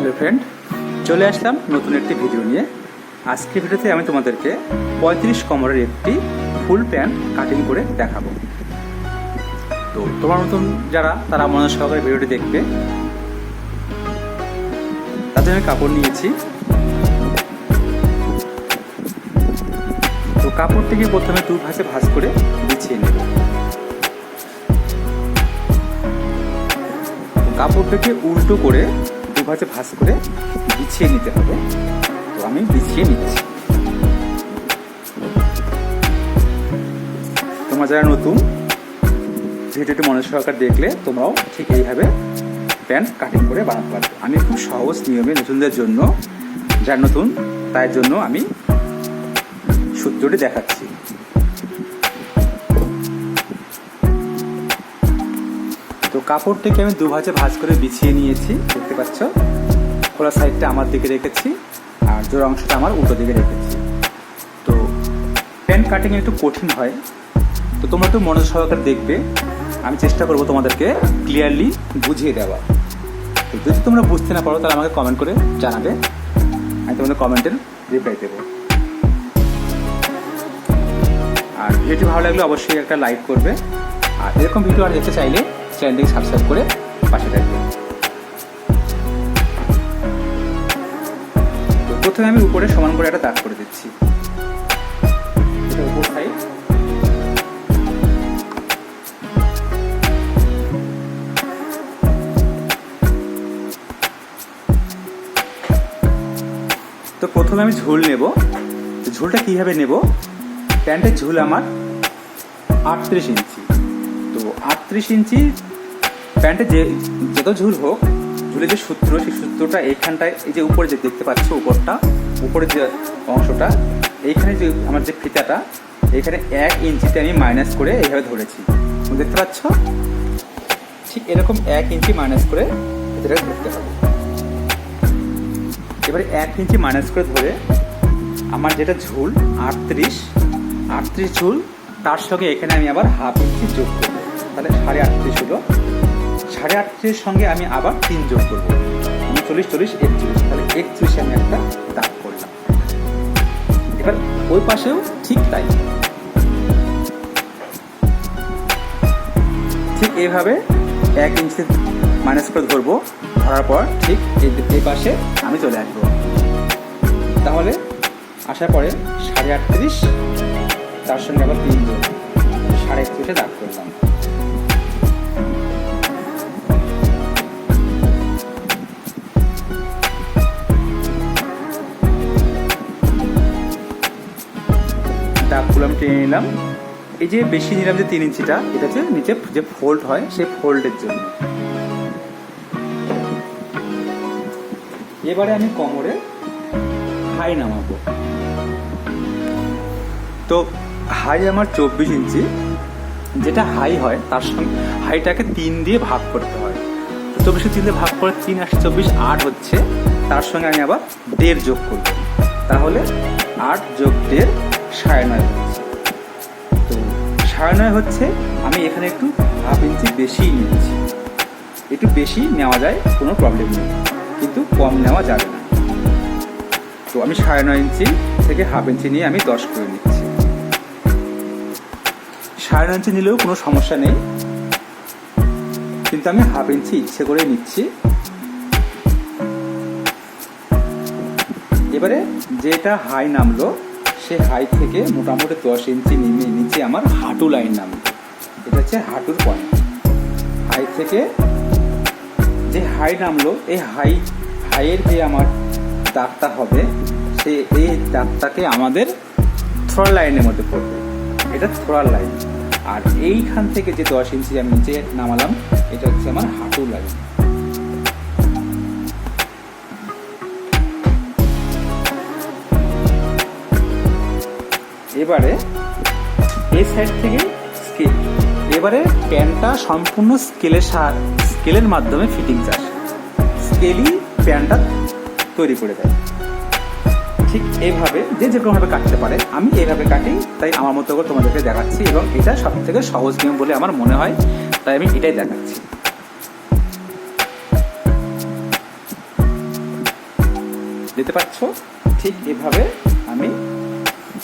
Hello friend, চলে আসলাম নতুন একটি ভিডিও নিয়ে। আজকের ভিডিওতে আমি তোমাদেরকে 35 কোমরের একটি ফুল প্যান্ট কাটিং করে দেখাবো। তো তোমার নতুন যারা তারা মনোযোগ সহকারে ভিডিওটি দেখবে। তার জন্য আমি কাপড় নিয়েছি। তো কাপড়টিকে প্রথমে দুই ভাঁজে ভাঁজ করে বিছিয়ে নেব। কাপড়টাকে উল্টো করে দু ভাঁজে ভাঁজ করে বিছিয়ে নিতে হবে। তো আমি বিছিয়ে নিচ্ছি। তোমরা যারা নতুন, ভিডিওটি মনোযোগ সহকারে দেখলে তোমরাও ঠিক এইভাবে প্যান্ট কাটিং করে বানাতে পারবে। আমি খুব সহজ নিয়মে নতুনদের জন্য, যারা নতুন তার জন্য আমি সূত্রটি দেখাচ্ছি। তো কাপড়টিকে আমি দু ভাঁজে ভাঁজ করে বিছিয়ে নিয়েছি, দেখতে পাচ্ছ। খোলা সাইডটা আমার দিকে রেখেছি আর জোড়া অংশটা আমার উল্টো দিকে রেখেছি। তো প্যান্ট কাটিং একটু কঠিন হয়, তো তোমরা একটু মনোযোগ সহকারে দেখবে। আমি চেষ্টা করবো তোমাদেরকে ক্লিয়ারলি বুঝিয়ে দেওয়া। তো যদি তোমরা বুঝতে না পারো তাহলে আমাকে কমেন্ট করে জানাবে, আমি তোমাদের কমেন্টের রিপ্লাই দেবো। আর ভিডিওটি ভালো লাগলে অবশ্যই একটা লাইক করবে। আর এরকম ভিডিও আর দেখতে চাইলে চ্যানেলটিকে সাবস্ক্রাইব করে পাশে থাকবে। তো প্রথমে আমি উপরে সমান করে একটা দাগ করে দিচ্ছি, এটা উপর সাইড। তো প্রথমে আমি ঝুল নেব। ঝুলটা কিভাবে নেব? প্যান্টের ঝুল আমার 38 ইঞ্চি। তো 38 ইঞ্চি প্যান্টে যত ঝুল হোক, ঝুলের যে সূত্র, সেই সূত্রটা এইখানটায়, এই যে উপরে যে দেখতে পাচ্ছ উপরটা, উপরে যে অংশটা, এইখানে যে আমার যে ফিতাটা, এইখানে 1 ইঞ্চিতে আমি মাইনাস করে এইভাবে ধরেছি, দেখতে পাচ্ছ। ঠিক এরকম 1 ইঞ্চি মাইনাস করে এটা ধরতে হবে। এবারে 1 ইঞ্চি মাইনাস করে ধরে আমার যেটা ঝুল 38 ঝুল, তার সঙ্গে এখানে আমি আবার হাফ ইঞ্চি যোগ করবো, তাহলে 38.5 হলো। 38.5 সঙ্গে আমি আবার 3 যোগ করবো, 39, 41, তাহলে 41 আমি একটা দাগ করলাম। এবার ওই পাশেও ঠিক তাই, ঠিক এইভাবে 1 ইঞ্চি মাইনাস করে ধরবো। ধরার পর ঠিক এই পাশে আমি চলে আসবো। তাহলে আসার পরে 38.5, তার সঙ্গে আবার 3 যোগ, 31.5 দাগ করলাম। দাগগুলো আমি টেনে নিলাম। এই যে বেশি নিলাম যে 3 ইঞ্চিটা, এটা হচ্ছে নিচে যে ফোল্ড হয় সেই ফোল্ডের জন্য। এবারে আমি কোমরে হাই নামাবো। তো হাই আমার 24 ইঞ্চি, যেটা হাই হয় তার সঙ্গে হাইটাকে 3 দিয়ে ভাগ করতে হয়। 24 3 দিয়ে ভাগ করে 3 আসে 24, 8 হচ্ছে। তার সঙ্গে আমি আবার 1.5 যোগ করব, তাহলে 8 যোগ 1.5 9.5 হচ্ছে। তো 9.5 হচ্ছে। আমি এখানে একটু হাফ ইঞ্চি বেশি নিচ্ছি। একটু বেশি নেওয়া যায়, কোনো প্রবলেম নেই, কিন্তু কম নেওয়া যাবে না। তো আমি 9.5 ইঞ্চি থেকে হাফ ইঞ্চি নিয়ে আমি 10 করে নিচ্ছি। 9.5 ইঞ্চি নিলেও কোনো সমস্যা নেই, কিন্তু আমি হাফ ইঞ্চি ইচ্ছে করে নিচ্ছি। এবারে যেটা হাই নামলো, সে হাই থেকে মোটামুটি 10 ইঞ্চি নেমে নিচে আমার হাঁটু লাইন নামলো। এটা হচ্ছে হাঁটুর পয়েন্ট। হাই থেকে যে হাই নামলো, এই হাইয়ের যে আমার দাগটা হবে, সে এই দাগটাকে আমাদের থ্রোয়ার লাইনের মধ্যে পড়বে। এটা থ্রোয়ার লাইন। আর এইখান থেকে যে 10 ইঞ্চি আমি নিচে নামালাম, এটা হচ্ছে আমার হাঁটু লাইন। এবারে এই সাইড থেকে স্কেল, এবারে প্যান্টটা সম্পূর্ণ স্কেলের মাধ্যমে ফিটিংস আসে। স্কেলই প্যান্টটা তৈরি করে দেয়। ঠিক এইভাবে যে যেরকমভাবে কাটতে পারে, আমি এইভাবে কাটি, তাই আমার মতো করে তোমাদেরকে দেখাচ্ছি। এবং এটা সব থেকে সহজ নিয়ম বলে আমার মনে হয়, তাই আমি এটাই দেখাচ্ছি। দেখতে পাচ্ছ, ঠিক এভাবে আমি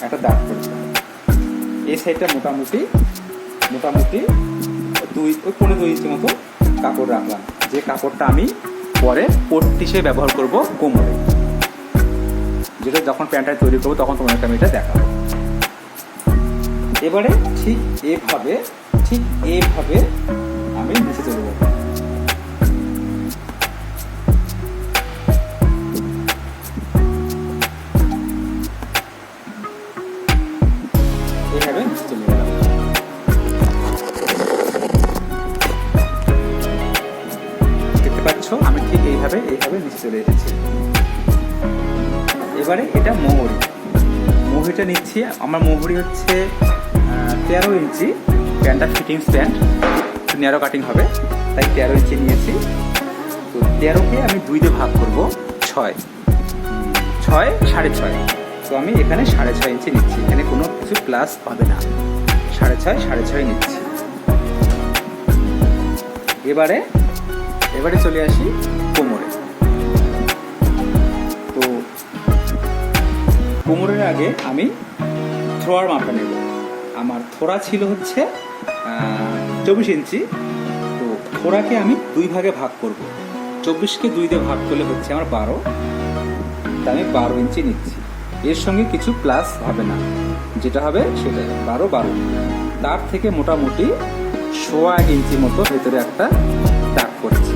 একটা দাগ করে দিলাম। এই সাইডটা মোটামুটি 2.5 ইঞ্চি মতো কাপড় রাখলাম, যে কাপড়টা আমি পরে পট্টি হিসেবে ব্যবহার করব কোমরে, যেটা যখন প্যান্টটা তৈরি করবো তখন তোমাদেরকে আমি এটা দেখাবো। এবারে ঠিক এইভাবে আমি নিচে চলে যাব। এইভাবে নিচে চলে গেলাম। দেখতে পাচ্ছ আমি ঠিক এইভাবে নিচে চলে এসেছি। এবারে এটা মোহরিটা নিচ্ছি। আমার মোহরি হচ্ছে 13 ইঞ্চি। প্যান্টটা ফিটিংস প্যান্ট, ন্যারো কাটিং হবে, তাই 13 ইঞ্চি নিয়েছি। তো 13কে আমি 2 দিয়ে ভাগ করবো, 6, 6.5। তো আমি এখানে 6.5 ইঞ্চি নিচ্ছি, এখানে কোনো কিছু প্লাস হবে না, 6.5 নিচ্ছি। এবারে চলে আসি কোমরে। তো কোমরের আগে আমি থ্রোয়ার মাপটা নেব। আমার থোড়া ছিল হচ্ছে 24 ইঞ্চি। তো থোড়াকে আমি 2 ভাগে ভাগ করব। 24কে 2 দিয়ে ভাগ করলে হচ্ছে আমার 12, তাই আমি 12 ইঞ্চি নিচ্ছি। এর সঙ্গে কিছু প্লাস হবে না, যেটা হবে সেটাই 12। তার থেকে মোটামুটি 1.25 ইঞ্চি মতো ভেতরে একটা দাগ করছি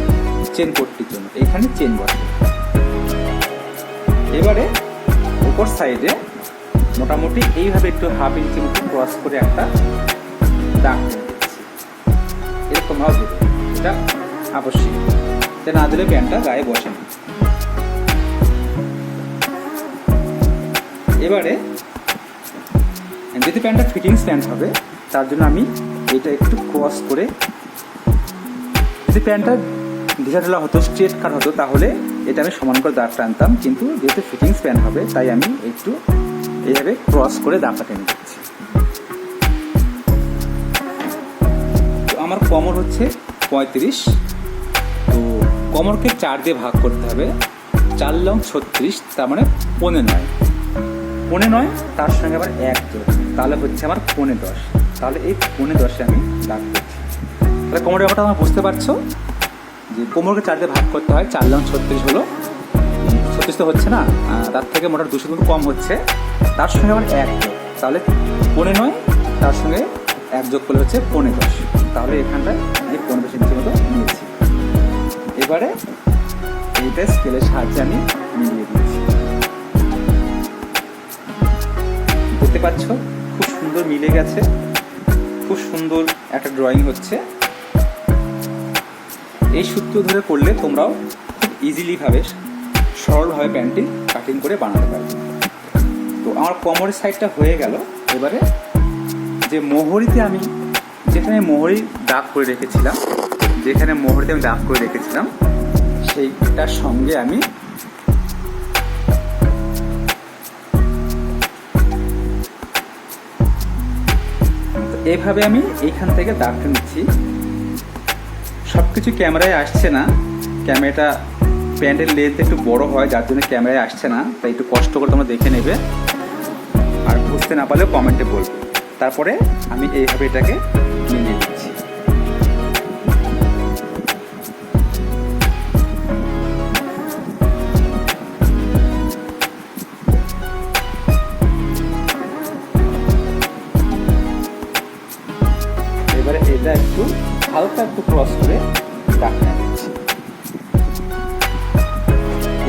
চেন পট্টির জন্য, এখানে চেন বসে। এবারে উপর সাইডে মোটামুটি এইভাবে একটু 1/2 ইঞ্চি মতো ক্রস করে একটা দাগ টেনে দিচ্ছি। এরকম ভাবে দেবে, এটা আবশ্যিক, এটা না দিলে প্যান্টটা গায়ে বসে না। এবারে যদি প্যান্টটা ফিটিংস প্যান্ট হবে, তার জন্য আমি এটা একটু ক্রস করে, যদি প্যান্টটা ঢিলাঢালা হতো, স্ট্রেট কাট হতো, তাহলে এটা আমি সমান করে দাগ টানতাম। কিন্তু যেহেতু ফিটিংস প্যান্ট হবে, তাই আমি একটু এইভাবে ক্রস করে দাগটা টেনে দিচ্ছি। তো আমার কোমর হচ্ছে 35। তো কোমরকে 4 দিয়ে ভাগ করতে হবে, 4 লং 36, তার মানে 15.9, তার সঙ্গে আবার 1 যোগ, তাহলে হচ্ছে আমার 15.10। তাহলে এই 15.10 আমি দাগ করছি। তাহলে কোমরের ব্যাপারটা আমার বুঝতে পারছো যে কোমরকে 4 দিয়ে ভাগ করতে হয়, 4 লং 36 হলো, 36 তো হচ্ছে না, তার থেকে মোটামুটি 200 মতো কম হচ্ছে, তার সঙ্গে আবার 1 যোগ, তাহলে 15.9, তার সঙ্গে 1 যোগ করলে হচ্ছে 15.10। তাহলে এখানটায় আমি 15 ইঞ্চি মতো নিয়েছি। এবারে এইটা স্কেলের সাহায্যে আমি মিলিয়ে দিচ্ছি। দেখতে পাচ্ছ খুব সুন্দর মিলে গেছে, খুব সুন্দর একটা ড্রয়িং হচ্ছে। এই সূত্র ধরে করলে তোমরাও খুব ইজিলি ভাবে, সরলভাবে প্যান্টটি কাটিং করে বানাতে পারবে। তো আমার কোমরের সাইডটা হয়ে গেল। এবারে যে মোহরিতে আমি যেখানে মোহরি দাগ করে রেখেছিলাম, সেইটার সঙ্গে আমি এভাবে আমি এইখান থেকে দাগটা নিচ্ছি। সবকিছু ক্যামেরায় আসছে না, ক্যামেরাটা প্যান্টের লেন্থ একটু বড় হয়, যার জন্য ক্যামেরায় আসছে না, তাই একটু কষ্ট করে তোমরা দেখে নেবে, আর বুঝতে না পারলেও কমেন্টে বলবে। তারপরে আমি এইভাবে এটাকে মিলিয়ে দিচ্ছি। এবারে এটা একটু হালকা একটু ক্রস করে দাগ টেনে দিচ্ছি।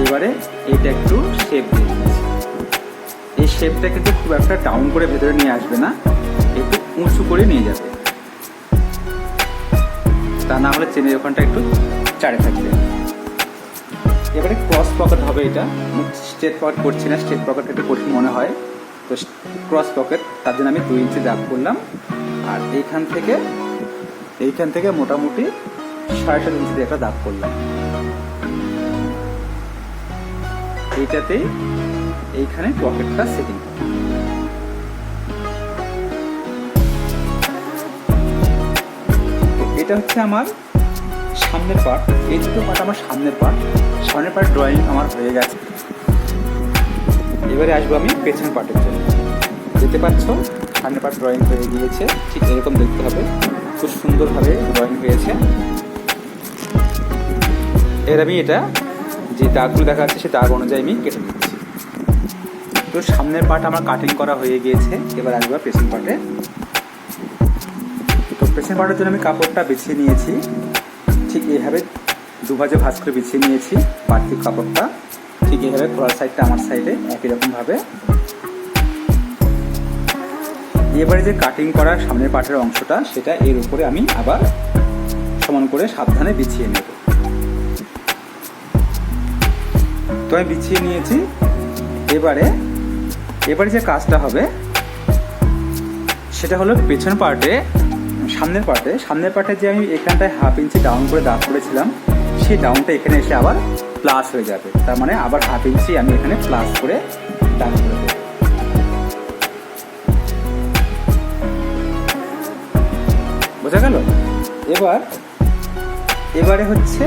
এবারে এটা একটু শেপ দিয়ে দিচ্ছি। এই শেপটা কিন্তু খুব একটা ডাউন করে ভেতরে নিয়ে আসবে না, একটু উঁচু করে নিয়ে যাবে, তা না হলে চেনের ওখানটা একটু চাড়ে থাকবে। এবারে ক্রস পকেট হবে, এটা স্ট্রেট পকেট করছি না, স্ট্রেট পকেট একটু কঠিন মনে হয়, তো ক্রস পকেট, তার জন্য আমি 2 ইঞ্চি দাগ করলাম। আর এইখান থেকে মোটামুটি 7.5 ইঞ্চি দিয়ে একটা দাগ করলাম। এইটাতেই এইখানে পকেটটা সেটিং হবে। তো এটা হচ্ছে আমার সামনের পার্ট, এই দুটো পার্ট আমার সামনের পার্ট ড্রয়িং আমার হয়ে গেছে। এবারে আসবো আমি পেছন পার্টের জন্য। দেখতে পাচ্ছ সামনের পার্ট ড্রয়িং হয়ে গিয়েছে, ঠিক এরকম দেখতে হবে, খুব সুন্দরভাবে ড্রয়িং হয়েছে। এর আমি এটা যে দাগগুলো দেখা যাচ্ছে সেই দাগ অনুযায়ী আমি কেটে নিচ্ছি। তো সামনের পার্ট আমার কাটিং করা হয়ে গিয়েছে, এবার আসবো পেছন পার্টে। তো পেছন পার্টের জন্য আমি কাপড়টা বিছিয়ে নিয়েছি, ঠিক এইভাবে দুভাজে ভাঁজ করে বিছিয়ে নিয়েছি বাড়তি কাপড়টা, ঠিক এইভাবে খোলার সাইডটা আমার সাইডে একই রকমভাবে। এবারে যে কাটিং করার সামনের পার্টের অংশটা সেটা এর উপরে আমি আবার সমান করে সাবধানে বিছিয়ে নেব। তো আমি বিছিয়ে নিয়েছি। এবারে যে কাজটা হবে সেটা হলো পেছন পার্টে সামনের পার্টে যে আমি এখানটায় 1/2 ইঞ্চি ডাউন করে দাগ করেছিলাম সেই ডাউনটা এখানে এসে আবার প্লাস হয়ে যাবে, তার মানে আবার 1/2 ইঞ্চি আমি এখানে প্লাস করে দাগ করে দেব। বোঝা গেল? এবারে হচ্ছে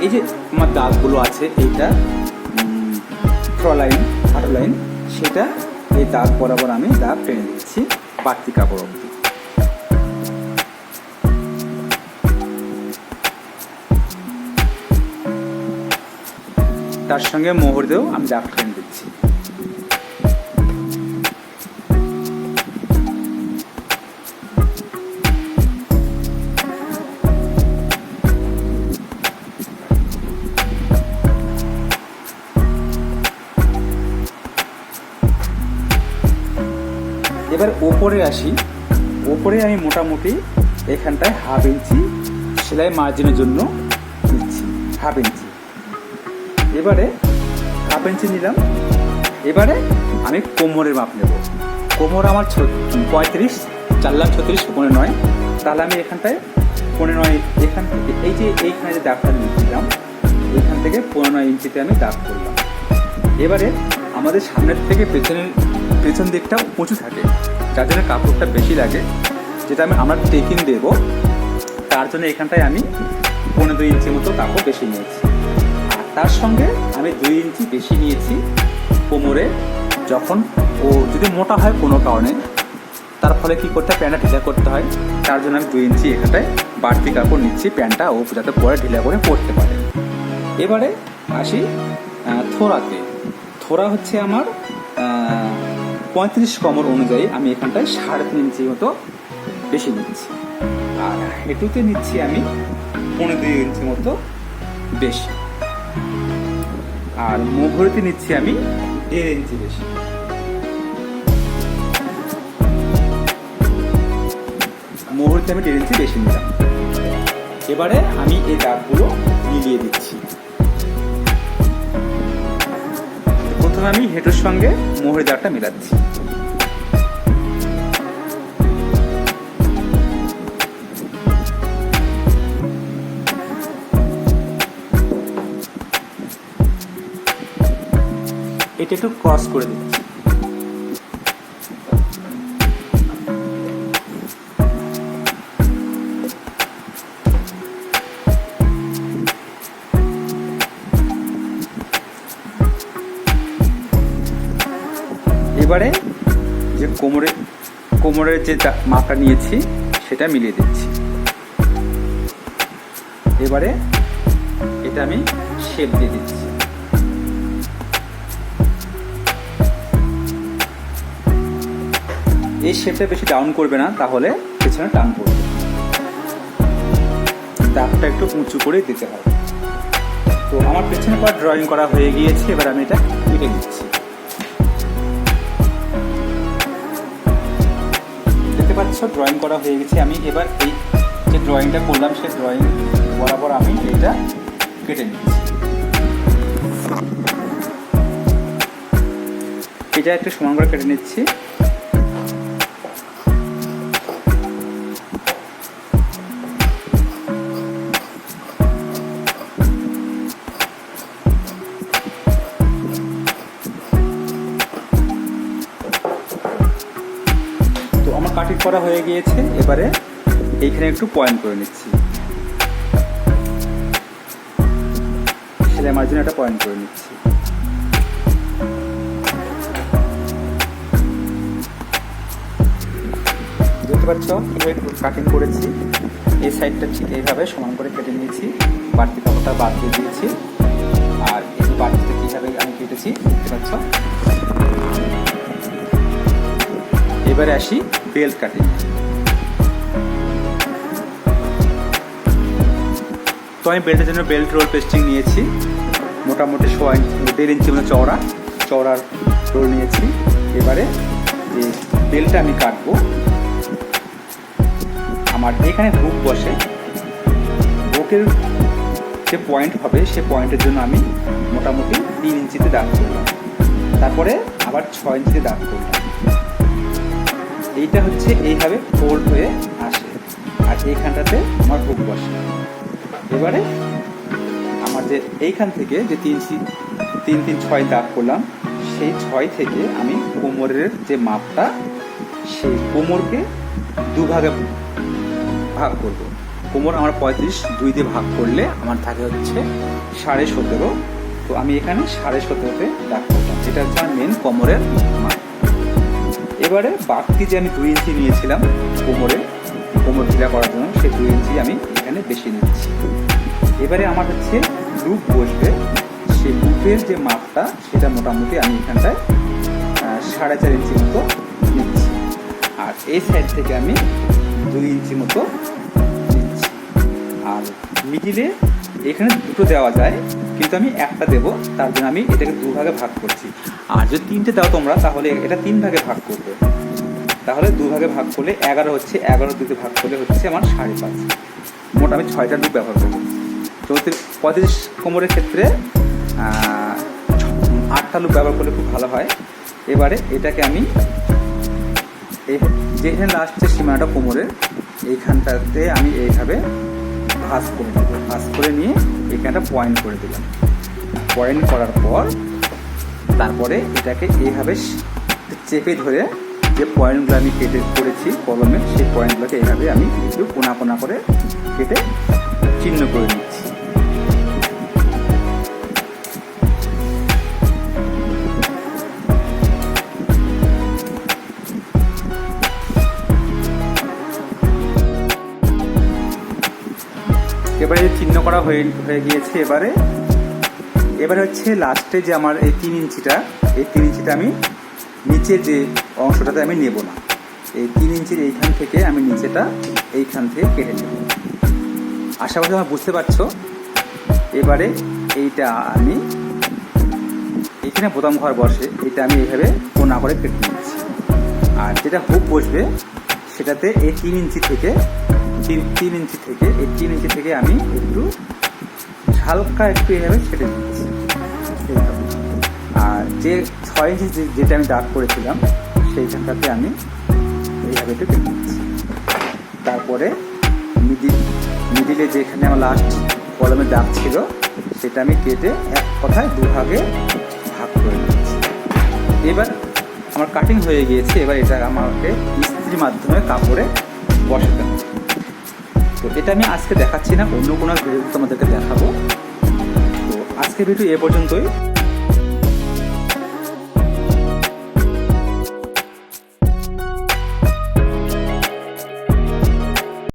এই যে আমার দাগগুলো আছে, এইটা লাইন হাঁটু লাইন, সেটা এই দাগ বরাবর আমি দাগ টেনে দিচ্ছি বাড়তি কাপড় অবধি। তার সঙ্গে মোহর দিয়েও আমি দাগ টেনে দিচ্ছি। এবার ওপরে আসি। ওপরে আমি মোটামুটি এখানটায় 1/2 ইঞ্চি সেলাই মার্জিনের জন্য নিচ্ছি, 1/2 ইঞ্চি। এবারে 1/2 ইঞ্চি নিলাম। এবারে আমি কোমরের মাপ নেব। কোমর আমার 35, 4/36 9, তাহলে আমি এখানটায় 15 এখান থেকে এই যে এইখানে যে দাগটা নিয়েছিলাম এইখান থেকে 15 ইঞ্চিতে আমি দাগ করলাম। এবারে আমাদের সামনের থেকে পেছন দিকটা উঁচু থাকে, যার জন্য কাপড়টা বেশি লাগে, যেটা আমরা টেকিং দেবো, তার জন্য এখানটায় আমি 15 ইঞ্চি মতো কাপড় বেশি নিয়েছি। আর তার সঙ্গে আমি 2 ইঞ্চি বেশি নিয়েছি কোমরে। যখন ও যদি মোটা হয় কোনো কারণে, তার ফলে কী করতে হয়, প্যান্টটা ঢিলা করতে হয়, তার জন্য আমি 2 ইঞ্চি এখানটায় বাড়তি কাপড় নিচ্ছি, প্যান্টটা ও যাতে পরে ঢিলা করে পরতে পারে। এবারে আসি থোড়াতে। থোড়া হচ্ছে আমার 35 কোমর অনুযায়ী আমি এখানটায় 3.5 ইঞ্চি মতো বেশি নিচ্ছি। আর হেঁটুতে নিচ্ছি আমি 15 ইঞ্চি মতো বেশি। আর মোহরেতে নিচ্ছি আমি 1.5 ইঞ্চি বেশি। মোহরেতে আমি 1.5 ইঞ্চি বেশি নিলাম। এবারে আমি এই দাগগুলো মিলিয়ে দিচ্ছি। প্রথমে আমি হেঁটুর সঙ্গে মোহরের দাগটা মেলাচ্ছি। এটা একটু ক্রস করে দিচ্ছি। এবারে যে কোমরের যে মাপটা নিয়েছি সেটা মিলিয়ে দিচ্ছি। এবারে এটা আমি শেপ দিয়ে দিচ্ছি। এই শেপটা বেশি ডাউন করবে না, তাহলে পেছনে টান পড়বে। দাগটা একটু উঁচু করে দিতে হবে। তো আমার পেছনে পার্ট ড্রয়িং করা হয়ে গিয়েছে, এবার আমি এটা কেটে দিচ্ছি। দেখতে পাচ্ছ ড্রয়িং করা হয়ে গেছে। আমি এবার এই যে ড্রয়িংটা করলাম সেই ড্রয়িং বরাবর আমি এটা কেটে নিচ্ছি। এটা একটু সমান করে কেটে নিচ্ছি। কাটিং করা হয়ে গিয়েছে। এবারে এইখানে একটু পয়েন্ট করে নিচ্ছি, সেলাই মার্জিনে একটা পয়েন্ট করে নিচ্ছি। দেখতে পাচ্ছ কীভাবে কাটিং করেছি। এই সাইডটা ঠিক এইভাবে সমান করে কেটে নিয়েছি, বাড়তি কাপড়টা বাদ দিয়ে দিয়েছি। আর এই বাড়তিটা কীভাবে আমি কেটেছি দেখতে পাচ্ছ। এবারে আসি বেল্ট কাটিং। তো আমি বেল্টের জন্য বেল্ট রোল পেস্টিং নিয়েছি, মোটামুটি 1.5 ইঞ্চি মতো চওড়ার রোল নিয়েছি। এবারে যে বেল্টটা আমি কাটবো, আমার এখানে হুক বসে, হুকের যে পয়েন্ট হবে সে পয়েন্টের জন্য আমি মোটামুটি 3 ইঞ্চিতে দাগ করলাম, তারপরে আবার 6 ইঞ্চিতে দাগ করলাম। এইটা হচ্ছে এইভাবে ফোল্ড হয়ে আসে, আর এইখানটাতে আমার হুক বসে। এবারে আমার যে এইখান থেকে যে 3-3-6 দাগ করলাম, সেই 6 থেকে আমি কোমরের যে মাপটা, সেই কোমরকে দুভাগে ভাগ করব। কোমর আমার 35 দিয়ে ভাগ করলে আমার থাকে হচ্ছে 17.5। তো আমি এখানে 17.5-তে দাগ করলাম। এটা হচ্ছে আমার মেন কোমরের মাপ। এবারে বাড়তি যে আমি 2 ইঞ্চি নিয়েছিলাম কোমর ঢিলা করার জন্য, সেই 2 ইঞ্চি আমি এখানে বেশি নিচ্ছি। এবারে আমার হচ্ছে লুপ বসবে, সেই লুপের যে মাপটা সেটা মোটামুটি আমি এখানটায় 4.5 ইঞ্চি মতো নিচ্ছি। আর এই সাইড থেকে আমি 2 ইঞ্চি মতো নিচ্ছি। আর মিডিলে এখানে দুটো দেওয়া যায়, কিন্তু আমি একটা দেবো, তার জন্য আমি এটাকে 2 ভাগে ভাগ করছি। আর যদি 3টে দাও তোমরা, তাহলে এটা 3 ভাগে ভাগ করবে। তাহলে 2 ভাগে ভাগ করলে 11 হচ্ছে, 11 2তে ভাগ করলে হচ্ছে আমার 5.5। মোট আমি 6টা লুপ ব্যবহার করবো। 35 কোমরের ক্ষেত্রে 8টা লুপ ব্যবহার করলে খুব ভালো হয়। এবারে এটাকে আমি যেখানে লাস্টের সীমানাটা কোমরের, এইখানটাতে আমি এইভাবে ভাঁজ করে দেব। ভাঁজ করে নিয়ে এখানটা পয়েন্ট করে দিলাম। পয়েন্ট করার পর তারপরে এটাকে এইভাবে চেপে ধরে যে পয়েন্টগুলো আমি কেটে করেছি কলমে, সেই পয়েন্টগুলোকে এইভাবে আমি একটু কোনা কোনা করে কেটে চিহ্ন করে নিচ্ছি। এবারে চিহ্ন করা হয়ে গিয়েছে। এবারে হচ্ছে লাস্টে যে আমার এই 3 ইঞ্চিটা, এই 3 ইঞ্চিটা আমি নিচের যে অংশটাতে আমি নেব না। এই 3 ইঞ্চির এইখান থেকে আমি নিচেটা এইখান থেকে কেটে নেব। আশা করি তোমরা বুঝতে পারছো। এবারে এইটা আমি এখানে বোতাম ঘর বসে, এটা আমি এইভাবে কোনা করে কেটে নিচ্ছি। আর যেটা হুক বসবে সেটাতে এই 3 ইঞ্চি থেকে এই 3 ইঞ্চি থেকে আমি একটু হালকা একটু এইভাবে ছেড়ে দিচ্ছি। আর যে 6 ইঞ্চি যেটা আমি দাগ করেছিলাম সেইখানটাতে আমি এইভাবে একটু কেটে দিচ্ছি। তারপরে মিডিলে যেখানে আমার লাস্ট কলমের দাগ ছিল সেটা আমি কেটে এক কথায় 2 ভাগে ভাগ করে দিচ্ছি। এবার আমার কাটিং হয়ে গিয়েছে। এবার এটা আমাকে ইস্ত্রির মাধ্যমে কাপড়ে বসাতে হবে। তো এটা আমি আজকে দেখাচ্ছি না, অন্য কোনো ভিডিও তোমাদেরকে দেখাবো। তো আজকের ভিডিও এ পর্যন্তই।